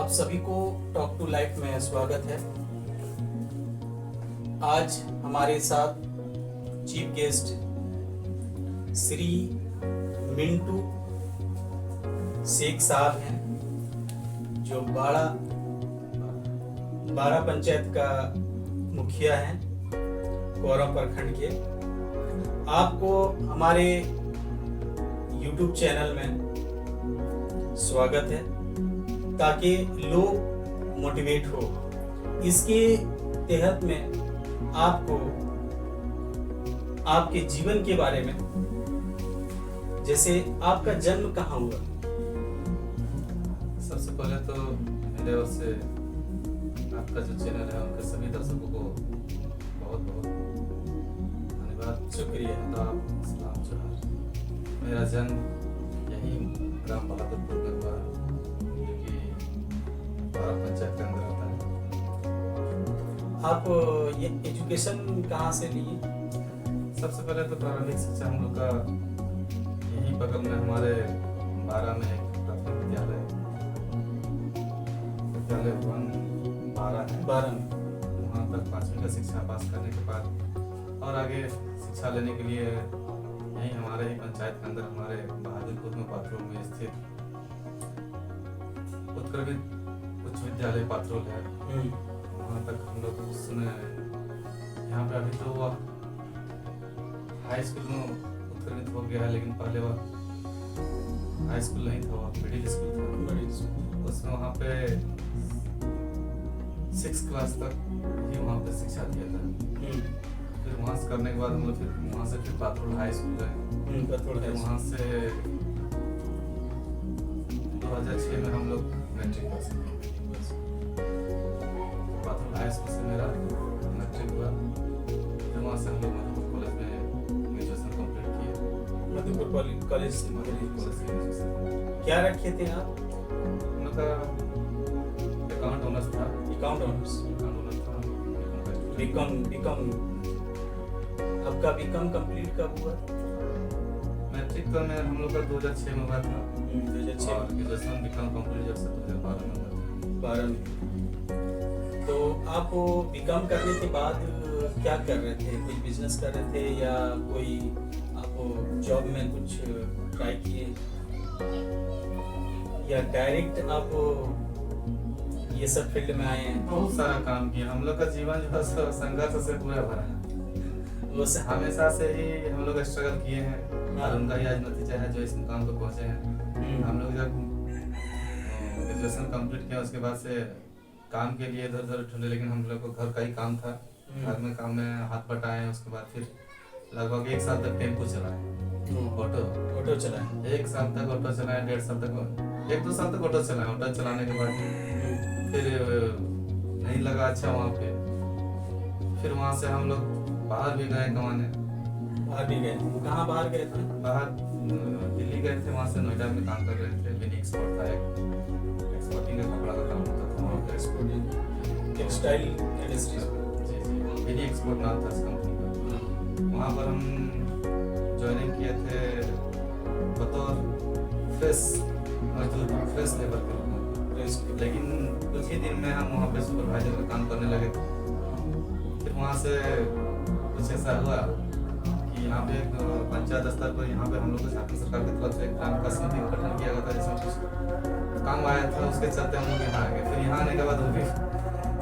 आप सभी को टॉक टू लाइफ में स्वागत है। आज हमारे साथ चीफ गेस्ट श्री मिंटू शेख साहब हैं, जो बाड़ा पंचायत का मुखिया हैं, कोरम प्रखंड के। आपको हमारे YouTube चैनल में स्वागत है ताकि लोग मोटिवेट हो। इसके तहत में आपको आपके जीवन के बारे में, जैसे आपका जन्म कहाँ हुआ। सबसे पहले तो मेरे ओर से आपका जो चैनल है उनके सभी दर्शकों को बहुत बहुत धन्यवाद, शुक्रिया। आदाब, सलाम, जोहार। मेरा जन्म यही ग्राम बहादुरपुर में हुआ, जो कि बाड़ा पंचायत के अंदर आता है। आप ये एजुकेशन कहाँ से लिए। सबसे पहले तो प्रारंभिक शिक्षा हम लोग का यहीं बगल में हमारे बाड़ा में एक प्राथमिक विद्यालय वन बाड़ा है, 12 में। वहाँ तक 5वीं का शिक्षा पास करने के बाद और आगे शिक्षा लेने के लिए यहीं हमारे ही पंचायत के अंदर हमारे बहादुरपुर में पात्रोल में स्थित उत्कृष्ट उच्च विद्यालय पात्रोल है, वहाँ तक हम लोग उस समय, यहाँ पे अभी तो वह हाई स्कूल में उत्कृष्ट हो गया है, लेकिन पहले वह हाई स्कूल नहीं था, वह मिडिल स्कूल था। उसमें वहाँ पे 6 क्लास तक ही वहाँ पे शिक्षा दिया था। फिर वहाँ से करने के बाद हम लोग फिर वहाँ से फिर पात्रोल हाई स्कूल गए। फिर वहाँ से 2006 में हम लोग मैट्रिक पास किए। पात्रोल हाई स्कूल से मेरा मैट्रिक हुआ। फिर वहाँ से हम लोग मधुपुर कॉलेज में ग्रेजुएशन कंप्लीट किए। मधुपुर कॉलेज से ग्रेजुएशन क्या रखे थे आप। उनका अकाउंट ऑनर्स था। Account honours. था। बीकॉम आपका बीकॉम कंप्लीट कब हुआ। मैट्रिक तो मैं हम लोग का 2006 में हुआ था। 2006 और ग्रेजुएशन बीकॉम कंप्लीट जब से 2012 में हुआ था। 12 में। तो आप बीकॉम करने के बाद क्या कर रहे थे, कोई बिजनेस कर रहे थे या कोई आप जॉब में कुछ ट्राई किए, या डायरेक्ट आप ये सब फील्ड में आए हैं। बहुत सारा काम किया। हम लोग का जीवन जो है संघर्ष से पूरा भरा है। वो हमेशा से ही हम लोग स्ट्रगल किए हैं और उनका ही आज नतीजा है जो इस मुकाम पर पहुंचे हैं। हम लोग जब ग्रेजुएशन कंप्लीट किया उसके बाद से काम के लिए इधर उधर ढूंढे, लेकिन हम लोग को घर का ही काम था। घर में काम में हाथ बटाए, उसके बाद फिर लगभग 1 साल तक टेम्पो चलाए, ऑटो चलाए। 1 साल तक ऑटो चलाए, 1.5 साल तक 1-2 साल तक ऑटो चलाए। ऑटो चलाने के बाद फिर नहीं लगा अच्छा वहाँ पे। फिर वहाँ से हम लोग बाहर भी गए कमाने। बाहर भी गए। कहाँ बाहर गए थे। बाहर दिल्ली गए थे, वहाँ से नोएडा में काम कर रहे थे। मिनी एक्सपोर्ट था, एक एक्सपोर्टिंग का कपड़ा का काम होता था वहाँ पे। Exporting textile industry. जी जी, मिनी एक्सपोर्ट नाम था इस कंपनी का। वहाँ पर हम ज्वाइनिंग किए थे बतौर फ्रेश मजदूर, फ्रेश लेबर के रूप में। लेकिन कुछ ही दिन में हम वहाँ पे सुपरवाइजर का काम करने लगे। फिर वहाँ से कुछ ऐसा हुआ कि यहाँ पे एक पंचायत स्तर पर यहाँ पे हम लोग को झारखंड सरकार की तरफ से एक ग्राम विकास समिति का गठन किया गया था, जिसमें कुछ काम आया था। उसके चलते हम लोग यहाँ आ गए। फिर यहाँ आने के बाद वो भी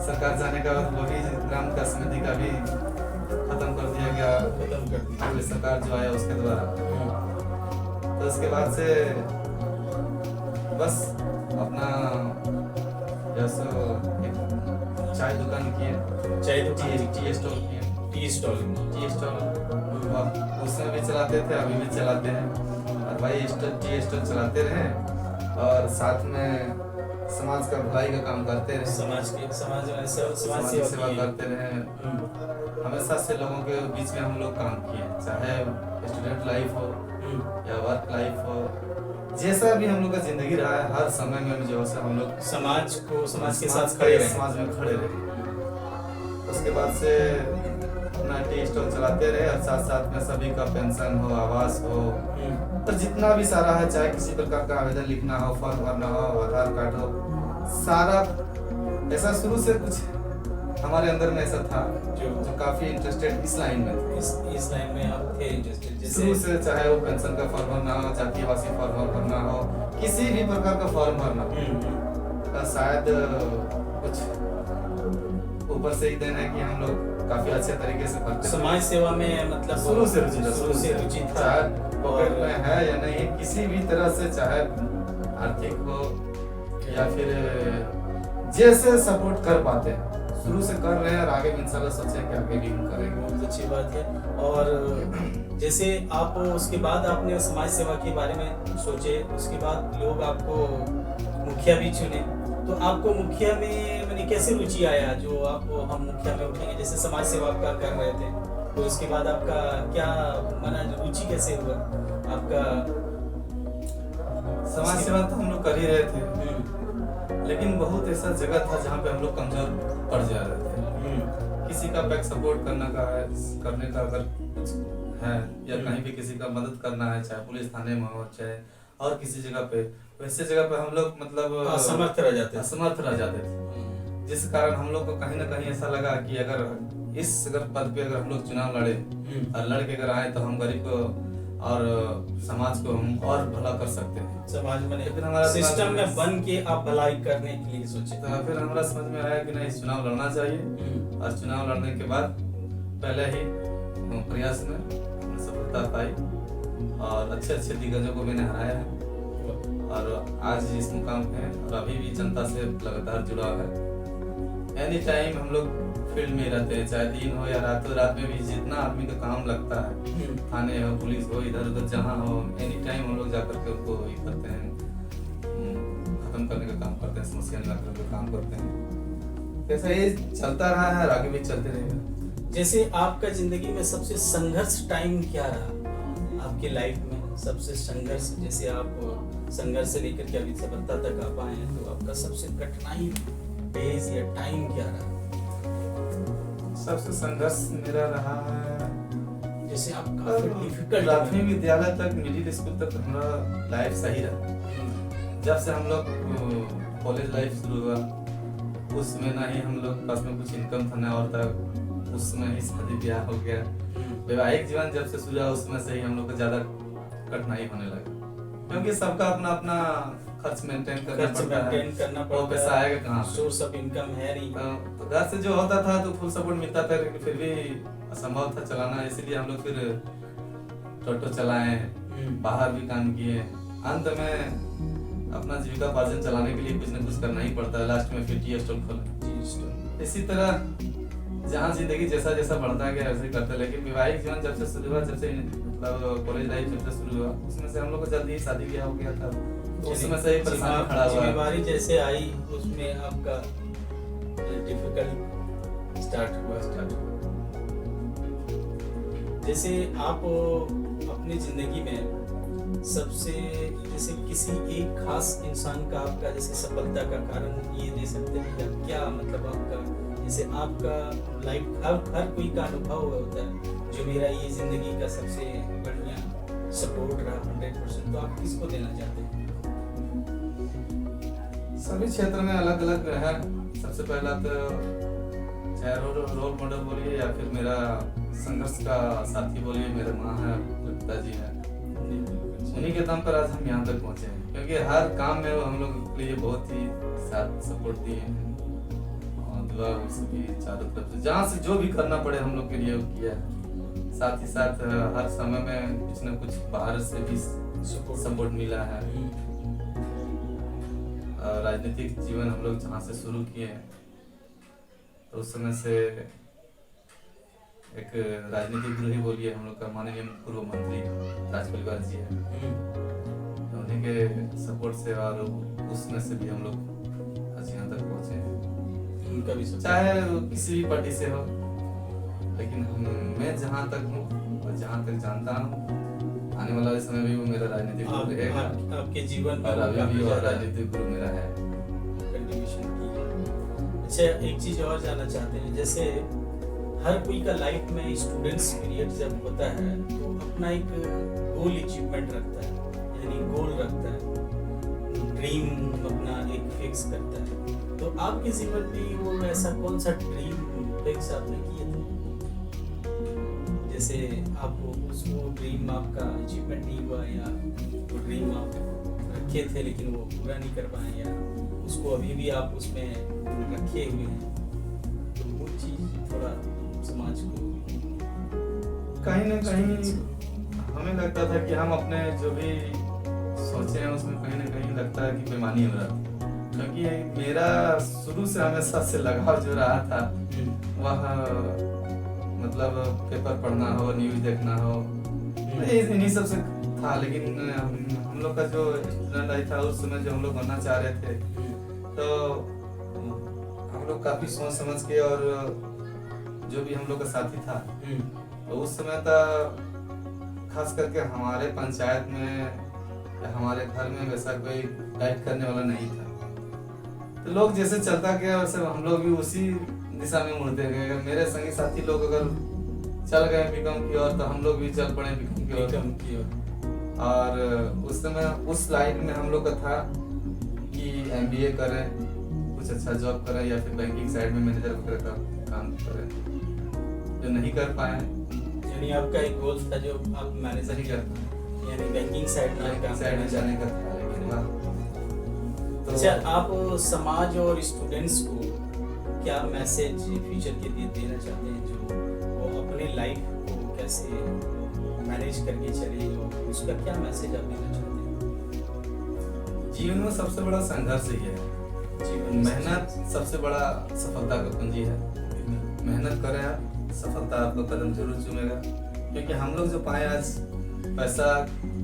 सरकार जाने के बाद वो भी ग्राम विकास समिति का भी खत्म कर दिया गया। अगली सरकार जो आया उसके द्वारा। तो उसके बाद से बस अपना जैसे एक चाय दुकान किए, टी स्टॉल किए। टी स्टॉल उसमें भी चलाते थे, अभी भी चलाते हैं। और भाई टी स्टॉल चलाते रहे और साथ में समाज का भलाई का काम करते रहे। समाज सेवा करते रहे। हमेशा से लोगों के बीच में हम लोग काम किए, चाहे स्टूडेंट लाइफ हो या वर्क लाइफ हो, जैसा भी हम लोग का जिंदगी रहा है, हर समय में जो है हम लोग समाज के साथ खड़े रहे। समाज में खड़े रहे। उसके बाद से अपना टी स्टॉल चलाते रहे और साथ साथ में सभी का पेंशन हो, आवास हो, तो जितना भी सारा है, चाहे किसी प्रकार का आवेदन लिखना हो, फॉर्म भरना हो, आधार कार्ड हो, सारा ऐसा शुरू से कुछ हमारे अंदर में ऐसा था जो काफी इंटरेस्टेड इस लाइन में थे। इस लाइन में आप थे इंटरेस्टेड, शुरू से चाहे वो पेंशन का फॉर्म भरना हो, जातीय आवासीय फॉर्म भरना हो, किसी भी प्रकार का फॉर्म भरना हो, शायद कुछ ऊपर से ही देन है कि हम लोग काफी अच्छे तरीके से भरते समाज सेवा में मतलब शुरू से रुचि था, शुरू से रुचि था। चाहे पॉकेट में है या नहीं, किसी भी तरह से, चाहे आर्थिक हो या फिर जैसे सपोर्ट कर पाते हैं शुरू से कर रहे हैं, और आगे भी इंशाल्लाह सोचे कि आगे भी हम करेंगे। बहुत अच्छी बात है। और जैसे आप उसके बाद आपने समाज सेवा के बारे में सोचे, उसके बाद लोग आपको मुखिया भी चुने, तो आपको मुखिया में मैंने कैसे रुचि आया जो आप हम मुखिया में उठेंगे, जैसे समाज सेवा आपका कर रहे थे, तो उसके बाद आपका क्या माना रुचि कैसे हुआ आपका? समाज सेवा तो हम लोग कर ही रहे थे, लेकिन बहुत ऐसा जगह था जहाँ पे हम लोग कमजोर पड़ जा रहे थे। किसी का बैक सपोर्ट करने का अगर कुछ है, या कहीं भी किसी का मदद करना है, चाहे पुलिस थाने में हो, चाहे और किसी जगह पे, वैसे जगह पे हम लोग मतलब असमर्थ रह जाते थे। जिस कारण हम लोग को कहीं ना कहीं ऐसा लगा कि अगर पद पे अगर हम लोग चुनाव लड़े और लड़ के अगर आए तो हम गरीब को और समाज को हम और भला कर सकते हैं। समाज में फिर हमारा सिस्टम में बन के आप भलाई करने के लिए सोचे। तो फिर हमारा समझ में आया कि नहीं, चुनाव लड़ना चाहिए, और चुनाव लड़ने के बाद पहले ही प्रयास में सफलता पाई और अच्छे दिग्गजों को मैंने हराया है, और आज इस मुकाम पे हैं, और अभी भी जनता से लगातार जुड़ा है। एनी टाइम हम लोग फील्ड में रहते हैं, चाहे दिन हो या रात में भी जितना आदमी का काम लगता है, थाने हो, पुलिस हो, इधर उधर जहाँ हो, एनी टाइम हम लोग जाकर के उनको ये करते हैं, खत्म करने का काम करते हैं, समस्या निराकरण का काम करते हैं। ऐसा ये चलता रहा है और आगे भी चलते रहेगा। जैसे आपका जिंदगी में सबसे संघर्ष टाइम क्या रहा आपकी लाइफ में? सबसे संघर्ष, जैसे आप संघर्ष से लेकर के अभी सफलता तक आप आए हैं, तो आपका सबसे कठिनाई फेज या टाइम क्या रहा? सबसे संघर्ष मेरा रहा है, जैसे आप काफी डिफिकल्ट प्राथमिक विद्यालय तक, मिडिल स्कूल तक हमारा लाइफ सही रहा। जब से हम लोग कॉलेज लाइफ शुरू हुआ, उसमें ना ही हम लोग पास में कुछ इनकम था ना और तक, उसमें ही शादी ब्याह हो गया। वैवाहिक जीवन जब से शुरू हुआ, उसमें से ही हम लोग को ज्यादा कठिनाई होने लगा, क्योंकि सबका अपना अपना खर्च मेंटेन करना पड़ता है। पैसा आएगा कहाँ? सोर्स ऑफ इनकम है नहीं, तो घर से जो होता था तो फुल सपोर्ट मिलता था, लेकिन फिर भी असंभव था चलाना। इसलिए हम लोग फिर टोटो चलाए, बाहर भी काम किए। अंत में अपना जीविका पार्जन चलाने के लिए कुछ न कुछ करना ही पड़ता है। लास्ट में फिर टी स्टॉल खोला। इसी तरह जहाँ जिंदगी जैसा जैसा बढ़ता गया वैसे ही करते। लेकिन वैवाहिक जीवन जब से शुरू हुआ, जब से मतलब कॉलेज लाइफ जब से शुरू हुआ, उसमें से हम लोग को जल्दी ही शादी ब्याह हो गया था, तो उसमें से ही परेशानी खड़ा हुआ। जिम्मेदारी जैसे आई, उसमें आपका डिफिकल्ट स्टार्ट हुआ। जैसे आप अपनी जिंदगी में सबसे, जैसे किसी एक खास इंसान का आपका जैसे सफलता का कारण ये दे सकते हैं, या क्या मतलब आपका, जैसे आपका लाइफ हर कोई का अनुभव होता है जो मेरा ये जिंदगी का सबसे बढ़िया सपोर्ट रहा 100%, तो आप किसको देना चाहते हैं? सभी क्षेत्र में अलग अलग है। सबसे पहला तो चाहे रोल मॉडल बोलिए या फिर मेरा संघर्ष का साथी बोलिए, मेरे माँ है, पिताजी है। उन्हीं के दम पर आज हम यहाँ तक पहुँचे हैं, क्योंकि हर काम में वो हम लोग के लिए बहुत ही साथ सपोर्ट दिए हैं, और दुआ सभी चारों तरफ से जहाँ से जो भी करना पड़े हम लोग के लिए वो किया है। साथ ही साथ हर समय में कुछ न कुछ बाहर से भी सपोर्ट मिला है। राजनीतिक जीवन हम लोग जहाँ से शुरू किए तो उस समय से एक राजनीतिक गुरु ही बोलिए, हम लोग का माननीय पूर्व मंत्री राज परिवार जी है, तो उन्हीं के सपोर्ट से और उसमें से भी हम लोग आज यहाँ तक पहुँचे हैं। उनका भी चाहे किसी भी पार्टी से हो, लेकिन मैं जहाँ तक हूँ और जहाँ तक जानता हूँ, आने वाला समय भी वो मेरा राजनीतिक गुरु रहेगा। आपके जीवन में और अभी भी वो राजनीतिक गुरु मेरा है। कंट्रीब्यूशन की। अच्छा, एक चीज और जानना चाहते हैं, जैसे हर कोई का लाइफ में स्टूडेंट्स पीरियड जब होता है तो अपना एक गोल अचीवमेंट रखता है, यानी गोल रखता है, ड्रीम अपना एक फिक्स करता है। तो आपके जीवन में वो ऐसा कौन सा ड्रीम फिक्स आपने किया था, जैसे आपको वो ड्रीम आपका अचीवमेंट नहीं हुआ, या वो ड्रीम आप रखे थे लेकिन वो पूरा नहीं कर पाए, या उसको अभी भी आप उसमें रखे हुए हैं, तो वो चीज़ थोड़ा समाज को कहीं ना कहीं हमें लगता था कि हम अपने जो भी सोचे हैं उसमें कहीं ना कहीं लगता है कि बेईमानी हो रहा था, क्योंकि मेरा शुरू से हमेशा से लगाव जो रहा था वह मतलब पेपर पढ़ना हो, न्यूज देखना हो, इन्हीं सब से था। लेकिन हम लोग का जो स्टूडेंट लाइफ था उस समय जो हम लोग बनना चाह रहे थे, तो हम लोग काफी सोच समझ के, और जो भी हम लोग का साथी था तो उस समय था, खास करके हमारे पंचायत में या हमारे घर में वैसा कोई गाइड करने वाला नहीं था, तो लोग जैसे चलता गया वैसे हम लोग भी उसी दिशा में मुड़ते गए। मेरे संगी साथी लोग अगर चल गए बीकॉम की ओर तो हम लोग भी चल पड़े बीकॉम की ओर। और उस समय उस लाइन में हम लोग का था कि एमबीए करें, कुछ अच्छा जॉब करें, या फिर बैंकिंग साइड में मैनेजर वगैरह का काम करें, जो नहीं कर पाए। यानी आपका एक गोल था जो आप मैनेजर ही करते हैं, यानी बैंकिंग साइड में जाने का था, लेकिन वह तो अच्छा, आप समाज और स्टूडेंट्स को क्या मैसेज फ्यूचर के लिए देना चाहते हैं, जो वो अपने लाइफ को कैसे मैनेज करके चले, जो उसका क्या मैसेज आप देना चाहते हैं? जीवन में सबसे बड़ा संघर्ष ही है, जीवन मेहनत सबसे बड़ा सफलता का कुंजी है। मेहनत करें आप, सफलता आपको कदम जरूर चूमेगा, क्योंकि हम लोग जो पाए आज पैसा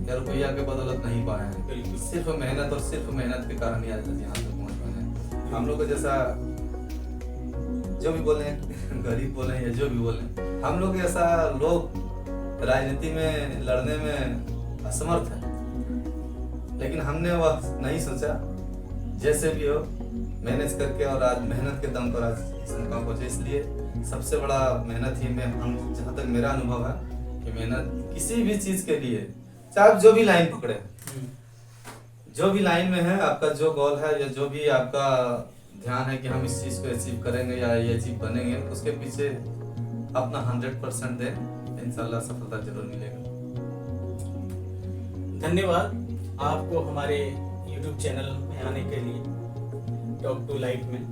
या रुपया के बदौलत नहीं पाए हैं, बिल्कुल सिर्फ मेहनत और सिर्फ मेहनत के कारण ही आज यहाँ तक पहुँच पाए हैं। हम लोग को जैसा जो भी बोले गरीब बोले या जो भी बोले, हम लोग ऐसा लोग राजनीति में लड़ने में असमर्थ है, लेकिन हमने वह नहीं सोचा, जैसे भी हो मैनेज करके, और आज मेहनत के दम पर आज इस मुकाम पहुंचे। इसलिए सबसे बड़ा मेहनत ही में, हम जहाँ तक मेरा अनुभव है कि मेहनत किसी भी चीज के लिए, चाहे आप जो भी लाइन पकड़े, जो भी लाइन में है, आपका जो गोल है या जो भी आपका ध्यान है कि हम इस चीज को अचीव करेंगे या ये अचीव बनेंगे, उसके पीछे अपना 100% दें, इंशाल्लाह सफलता जरूर मिलेगा। धन्यवाद आपको हमारे YouTube चैनल में आने के लिए, टॉक टू लाइफ में।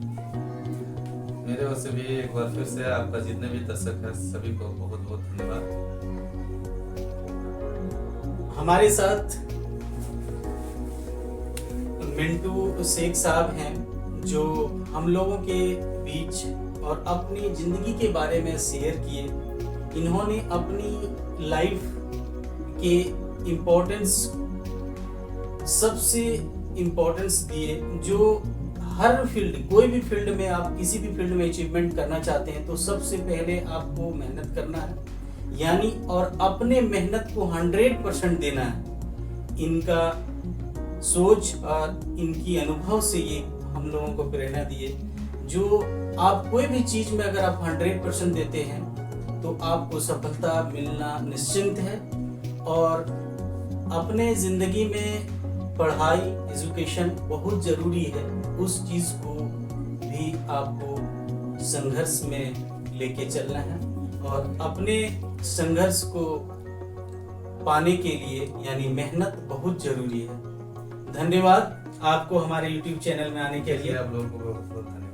मेरे ओर से भी एक बार फिर से आपका जितने भी दर्शक हैं सभी को बहुत बहुत धन्यवाद। हमारे साथ मिंटू शेख साहब हैं, जो हम लोगों के बीच और अपनी जिंदगी के बारे में शेयर किए। इन्होंने अपनी लाइफ के इम्पोर्टेंस, सबसे इम्पोर्टेंस दिए, जो हर फील्ड, कोई भी फील्ड में आप किसी भी फील्ड में अचीवमेंट करना चाहते हैं तो सबसे पहले आपको मेहनत करना है, यानी और अपने मेहनत को 100% देना है। इनका सोच और इनकी अनुभव से ये हम लोगों को प्रेरणा दिए, जो आप कोई भी चीज में अगर आप 100% देते हैं तो आपको सफलता मिलना निश्चिंत है। और अपने जिंदगी में पढ़ाई, एजुकेशन बहुत जरूरी है, उस चीज को भी आपको संघर्ष में लेके चलना है, और अपने संघर्ष को पाने के लिए यानी मेहनत बहुत जरूरी है। धन्यवाद आपको हमारे YouTube चैनल में आने के लिए। आप लोगों को बहुत बहुत धन्यवाद।